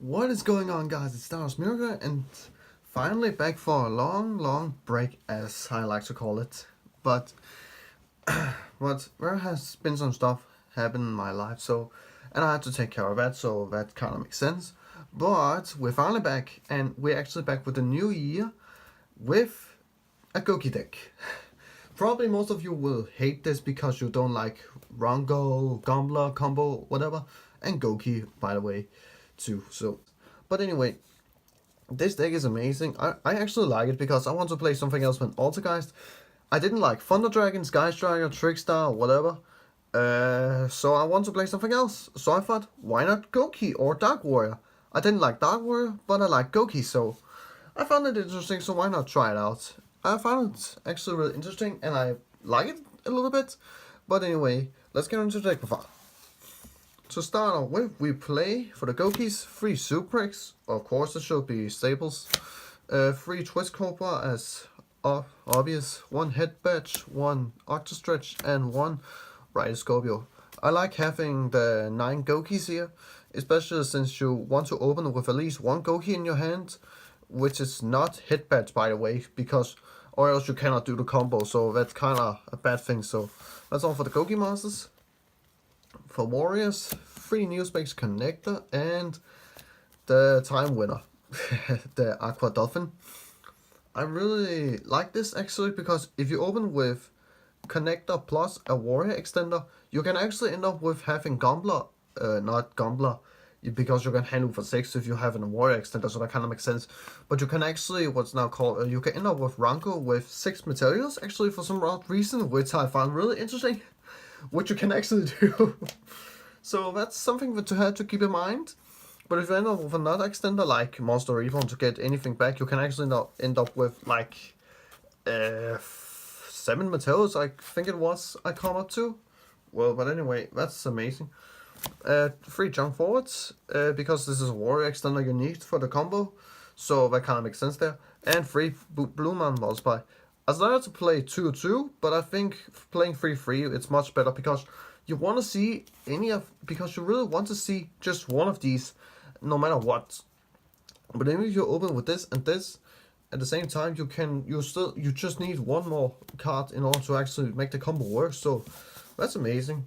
What is going on, guys? It's Stars Mirror, and finally back for a long break, as I like to call it. But there has been some stuff happen in my life, and I had to take care of that, so that kind of makes sense. But we're finally back, and we're actually back with a new year with a Gouki deck. Probably most of you will hate this because you don't like Rongo, Gombler, Combo, whatever, and Gouki, by the way, too. But anyway, this deck is amazing. I actually like it because I want to play something else with Altergeist. I didn't like Thunder Dragon, Sky Striker, Trickstar, whatever. So I want to play something else. So I thought, why not Gouki or Dark Warrior? I didn't like Dark Warrior, but I like Gouki, so I found it interesting, so why not try it out? I found it actually really interesting, and I like it a little bit. But anyway, let's get into the deck profile. To start off with, we play for the Goukis 3 Suprex, of course it should be staples, 3 Twist Cobra as obvious, 1 Head Badge, 1 Octostretch, and 1 Rider Scorpio. I like having the 9 Goukis here, especially since you want to open with at least 1 Gouki in your hand, which is not Head Badge, by the way, because or else you cannot do the combo, so that's kinda a bad thing. So that's all for the Gouki Masters. For Warriors, 3 New Space Connector and the Time Winner, the Aqua Dolphin. I really like this actually because if you open with Connector plus a Warrior Extender, you can actually end up with having Gombler, not Gombler, because you can handle for 6 if you have a Warrior Extender, so that kind of makes sense. But you can actually, what's now called, you can end up with Ranko with 6 materials actually for some odd reason, which I found really interesting. Which you can actually do. So that's something to have to keep in mind. But if you end up with another extender like Monster Reborn to get anything back, you can actually end up with like 7 materials, I think it was, I come up to. Well, but anyway, that's amazing. 3 jump forwards, because this is a warrior extender you need for the combo. So that kind of makes sense there. And 3 Blue Man multiply. I started to play 2-2, but I think playing 3-3 it's much better because you want to see because you really want to see just one of these, no matter what. But then if you open with this and this, at the same time you just need one more card in order to actually make the combo work. So that's amazing.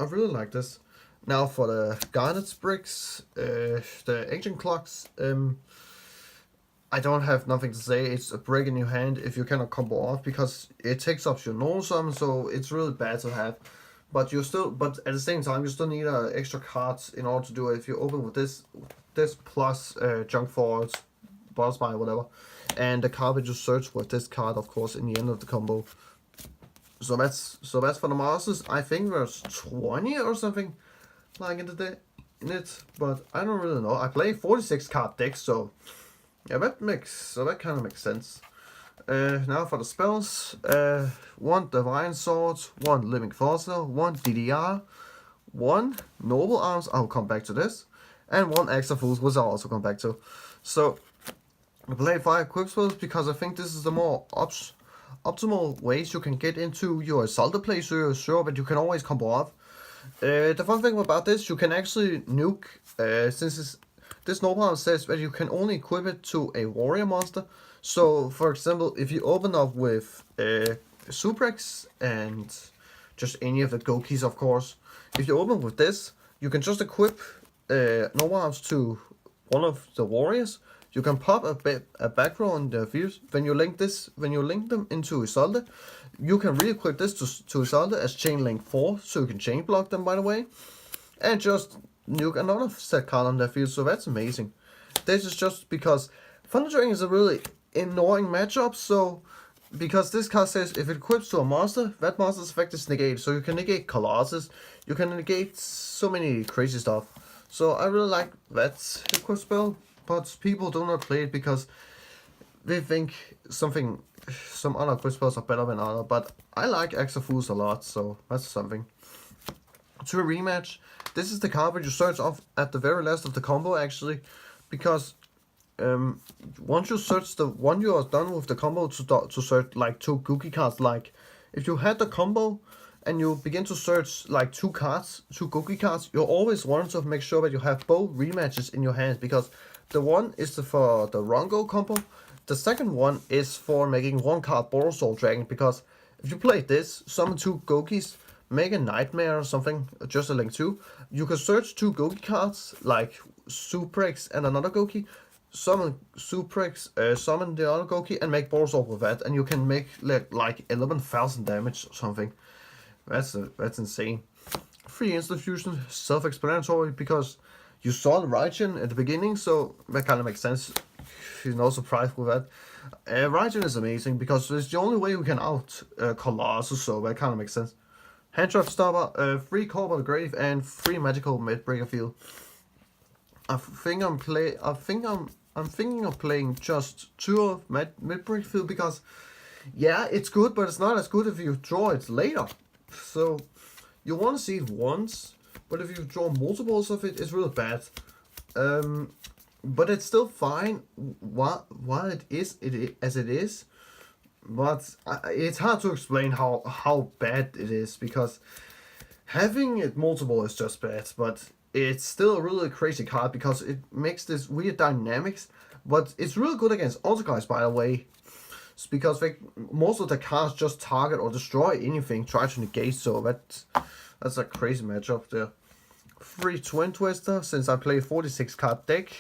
I really like this. Now for the guided bricks, the ancient clocks. I don't have nothing to say. It's a break in your hand if you cannot combo off because it takes up your normal summon, so it's really bad to have. But at the same time, you still need extra cards in order to do it. If you open with this plus junk forwards, boss buy, whatever, and the card that you search with this card, of course, in the end of the combo. So that's for the masters. I think there's 20 or something like in it, but I don't really know. I play 46 card decks, so. Yeah, that kind of makes sense. Now for the spells, 1 Divine Sword, 1 Living Fossil, 1 DDR, 1 Noble Arms, I'll come back to this, and 1 Extra Fools, which I'll also come back to. So, I play 5 quick spells because I think this is the more optimal ways you can get into your Assaulter play, so you're sure that you can always combo off. The fun thing about this, you can actually nuke, since this Noble Arm says that you can only equip it to a warrior monster. So, for example, if you open up with Suprex and just any of the Goukis, of course, if you open with this, you can just equip Noble Arms to one of the warriors. You can pop a back row on the field. When you link them into Isolde, you can re-equip this to Isolde as Chain Link 4, so you can chain block them, by the way, and just nuke another set card on their field, so that's amazing. This is just because Thunder Dragon is a really annoying matchup, so because this card says if it equips to a monster, that monster's effect is negated, so you can negate Colossus, you can negate so many crazy stuff. So I really like that equip spell, but people do not play it because they think some other equip spells are better than other, but I like Extra Fools a lot, so that's something. To a rematch, this is the card that you search off at the very last of the combo actually, because once you search the one you are done with the combo to search like 2 Gouki cards, like if you had the combo and you begin to search like two Gouki cards, you always want to make sure that you have both rematches in your hand, because the one is for the Rongo combo, the second one is for making one card Border Soul Dragon, because if you play this, summon two Goukis, make a Nightmare or something, just a link 2, you can search two Gouki cards, like Suprex and another Gouki, summon Suprex, summon the other Gouki, and make Border Soul with that, and you can make like 11,000 damage or something. That's insane. 3 instant fusion, self-explanatory, because you saw the Raijin at the beginning, so that kind of makes sense. No surprise with that. Raijin is amazing because it's the only way we can out Colossus, so that kind of makes sense. Hand trap stopper, 3 Call by the Grave, and 3 magical Midbreaker Field. I'm thinking of playing just 2 of Midbreaker Field, because yeah, it's good, but it's not as good if you draw it later. So you want to see it once, but if you draw multiples of it, it's really bad. But it's still fine while it is as it is. But it's hard to explain how bad it is, because having it multiple is just bad. But it's still a really crazy card because it makes this weird dynamics. But it's really good against auto guys, by the way. It's because most of the cards just target or destroy anything, try to negate, so that's a crazy matchup there. 3 Twin Twister, since I play 46 card deck,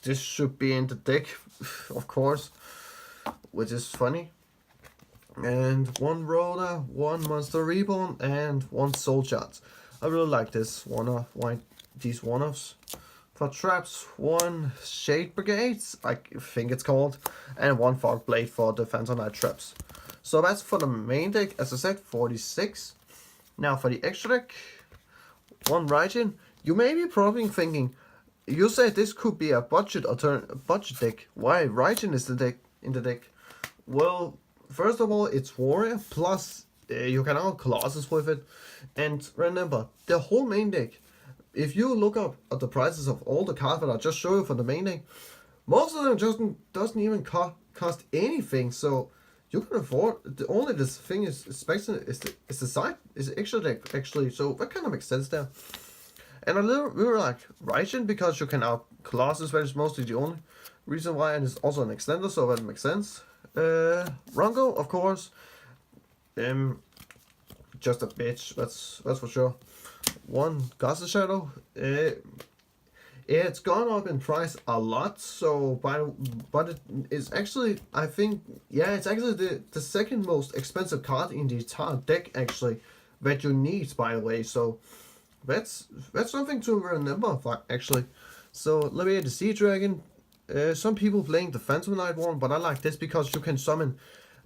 this should be in the deck, of course, which is funny. And 1 Rhoda, 1 Monster Reborn, and 1 Soul Shards. I really like this these one-offs. For traps, 1 Shade Brigades, I think it's called, and 1 Fog Blade for the Phantom Knight traps. So that's for the main deck, as I said, 46. Now for the extra deck, 1 Raijin. You may be probably thinking, you said this could be a budget deck. Why Raijin is in the deck? Well, first of all, it's Warrior, plus you can out Colossus with it. And remember, the whole main deck, if you look up at the prices of all the cards that I just showed you for the main deck, most of them doesn't even cost anything. So you can afford. Only this thing is the extra deck actually. So that kind of makes sense there. And we were like Raijin, because you can out Colossus, that is mostly the only reason why, and it's also an extender, so that makes sense. Rongo, of course. Just a bitch. That's for sure. 1 Gossip Shadow. It's gone up in price a lot, so but it is actually, I think, yeah, it's actually the second most expensive card in the entire deck actually that you need, by the way. So that's something to remember actually. So let me get the Sea Dragon. Some people playing the Phantom Knight one, but I like this because you can summon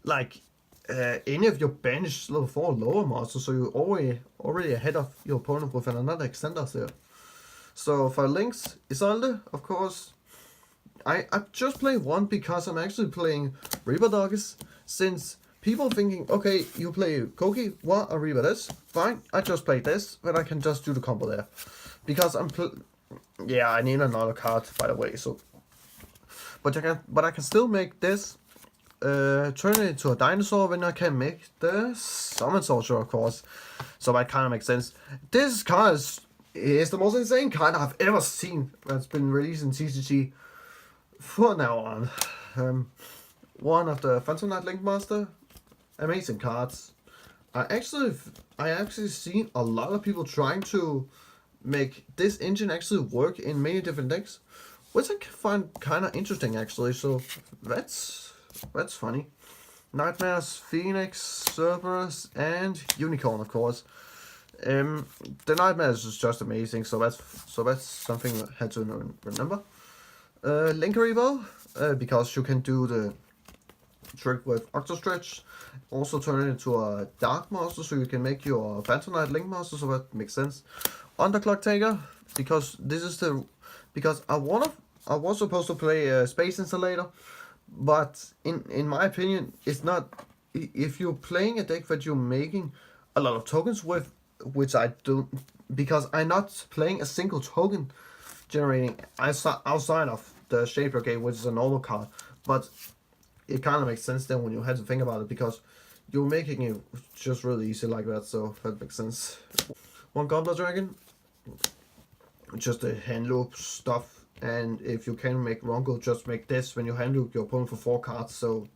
like any of your banished level 4 lower monsters, so you're already ahead of your opponent with another extender there. So for links, Isolde, of course. I just play 1 because I'm actually playing Reaper Dogs. Since people thinking, okay, you play Gouki, what a Reaper is, fine, I just play this, but I can just do the combo there. Because yeah, I need another card, by the way, so. But I can still make this, turn it into a dinosaur when I can make the Summon Sorcerer, of course. So that kind of makes sense. This card is the most insane card I've ever seen that's been released in TCG for now on. 1 of the Phantom Knight Link Master. Amazing cards. I actually seen a lot of people trying to make this engine actually work in many different decks, which I find kind of interesting actually. So that's funny. Nightmares, Phoenix, Cerberus, and Unicorn, of course. The Nightmares is just amazing, so that's something I had to remember. Link Reaper, because you can do the trick with Octostretch, also turn it into a Dark Monster, so you can make your Phantom Knight Link Monster, so that makes sense. Underclock Taker, because I was supposed to play Space Installator, but in my opinion, it's not. If you're playing a deck that you're making a lot of tokens with, which I do, because I'm not playing a single token generating outside of the Shaper Brigade, which is a normal card, but it kind of makes sense then when you have to think about it, because you're making it just really easy like that, so that makes sense. One Gobbler Dragon, just a hand loop stuff, and if you can make Rongo, just make this when you hand loop your opponent for 4 cards, so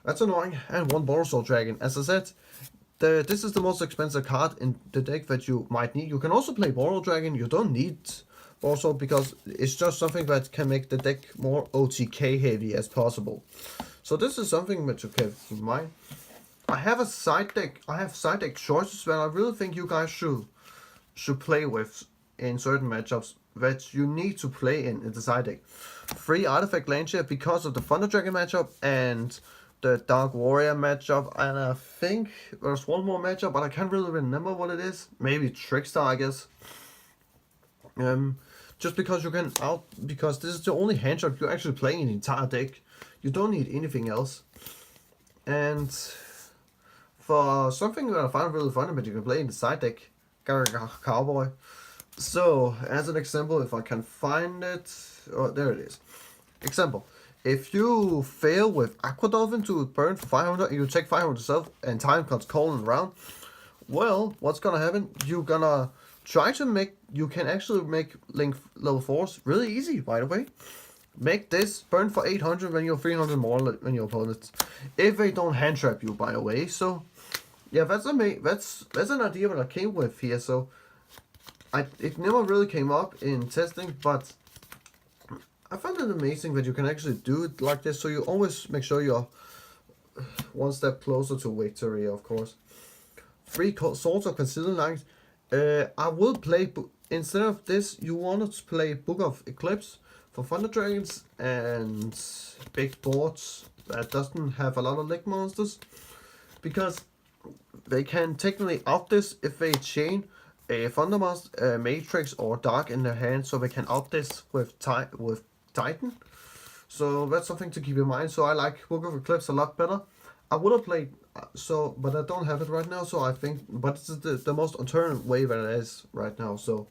that's annoying. And one Boros Dragon. As I said, this is the most expensive card in the deck that you might need. You can also play Boros Dragon, you don't need Boros because it's just something that can make the deck more OTK heavy as possible. So this is something that you keep in mind. I have side deck choices that I really think you guys should play with in certain matchups that you need to play in the side deck. 3 Artifact Lancia because of the Thunder Dragon matchup and the Dark Warrior matchup, and I think there's one more matchup, but I can't really remember what it is. Maybe Trickstar, I guess. Just because you can because this is the only hand trap you're actually playing in the entire deck. You don't need anything else. And for something that I find really funny, but you can play in the side deck, Cowboy. So, as an example, if I can find it, oh, there it is. Example, if you fail with Aqua Dolphin to burn for 500 and you take 500 yourself and time comes calling around, well, what's gonna happen? You're gonna try to you can actually make Link level 4s really easy, by the way. Make this burn for 800 when you're 300 more than your opponents. If they don't hand trap you, by the way. So, yeah, that's an idea that I came with here. So, it never really came up in testing, but I found it amazing that you can actually do it like this. So you always make sure you're one step closer to victory, of course. 3 Swords of Concealing Lines. I will play, instead of this, you want to play Book of Eclipse for Thunder Dragons and big boards that doesn't have a lot of leg monsters, because they can technically out this if they chain a Thundermask, Matrix or Dark in their hand, so they can out this with Titan. So that's something to keep in mind. So I like Book of Eclipse a lot better. I would have played but I don't have it right now. So I think, but it's the most alternate way that it is right now. So.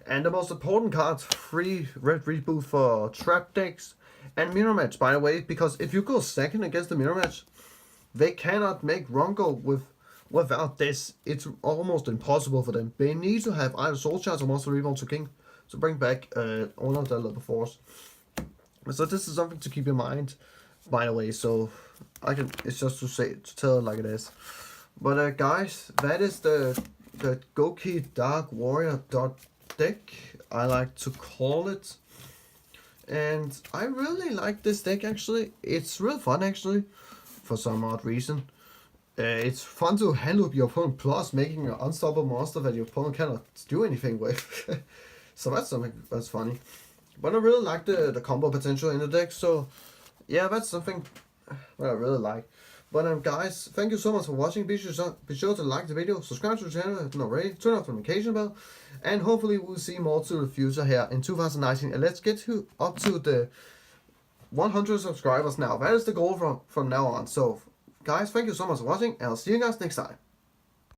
And the most important card, 3 red reboot for trap decks and mirror match, by the way, because if you go second against the mirror match, they cannot make Rongo without this. It's almost impossible for them. They need to have either Soul Charge or Monster Reborn to King to bring back one of the level 4s. So this is something to keep in mind, by the way. So it's just to tell it like it is. But guys, that is the Gouki Dark Warrior deck, I like to call it, and I really like this deck. Actually, it's real fun actually, for some odd reason. It's fun to handle your opponent, plus making an unstoppable monster that your opponent cannot do anything with. So that's something that's funny. But I really like the combo potential in the deck, so yeah, that's something that I really like. But guys, thank you so much for watching. Be sure to like the video, subscribe to the channel if not already, turn on the notification bell, and hopefully we'll see more to the future here in 2019. And let's get up to the 100 subscribers now. That is the goal from now on. So guys, thank you so much for watching, and I'll see you guys next time.